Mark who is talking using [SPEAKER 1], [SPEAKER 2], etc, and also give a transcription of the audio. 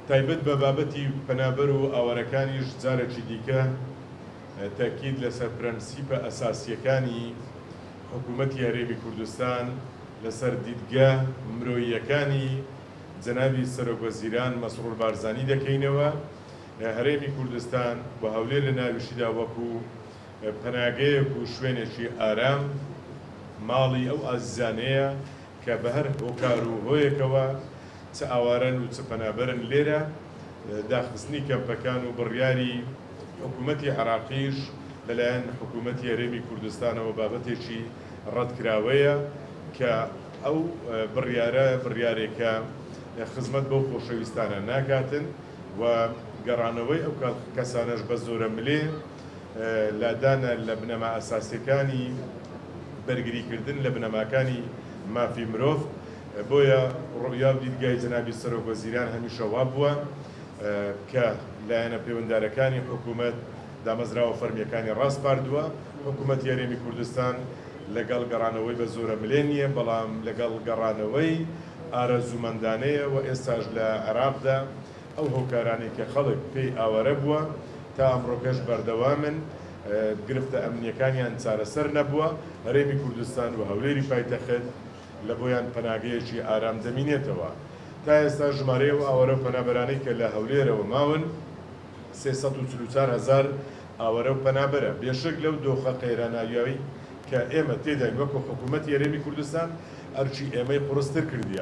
[SPEAKER 1] تایبەت بە بابەتی پەنابەر و ئاوەرەکانیش جارێکی دیکە تاکید لەسەر پرەنسیپە ئەساسیەکانی حکوومەتی هەرێمی کوردستان لەسەر دیدگە مرۆییەکانی جەنابی سەرۆکوەزیران مەسرور بارزانی دەکەینەوە. هەرێمی کوردستان بە هەولێر لە ناویشیدا وەکو پەناگەیەک و شوێنێکی ئارام ماڵی ئەو ئازیزانەیە کە بە هەر هۆکار و هۆیەکەوە چ ئاوارەن و چ پەنابەرن لێرە داخستنی کەمپەکان و بڕیاری حکوومەتی عێراقیش لەلایەن حکوومەتی هەرێمی کوردستانەوە بابەتێکی ڕەتکراوەیە کە ئەو بڕیارێکە خزمەت بەو خۆشەویستانە ناکاتن و گەڕانەوەی ئەو کەسانەش بە زۆرە ملێ لادانە لە بنەما ئەساسیەکانی بەرگریکردن لە بنەماکانی مافی مرۆڤ. بۆیە ڕۆیا و دیدگای جەنابی سەرۆکوەزیران هەمیشە وا بووە کە لایەنە پەیوەنددارەکانی حکوومەت دامەزراوە فەرمیەکانی ڕاست پاردووە. حکوومەتی هەرێمی کوردستان لەگەڵ گەڕانەوەی بە زۆرە ملێ نییە، بەڵام لەگەڵ گەڕانەوەی ئارەزومەندانەیە و ئێستاش لە عێراقدا ئەو هۆکارانێک کە خەڵک پێی ئاوەرە بووە تا ئەمڕۆکەش بەردەوامن گرفتە ئەمنیەکانیان چارەسەر نەبووە. هەرێمی کوردستان و هەولێری پایتەخت لە بۆیان پەناگەیەکی ئارام دەمینێتەوە. تا ئێستا ژمارەیە و ئاوەرە و پەنابەرانەی کە لە هەولێرەوە ماون 344,000 ئاوەرە و پەنابەرە، بێشک لەو دۆخە قەیراناویەوەی کە ئێمە تێداین وەکو حکوومەتی هەرێمی کوردستان ئەرچی ئێمەی قورستر کردیە.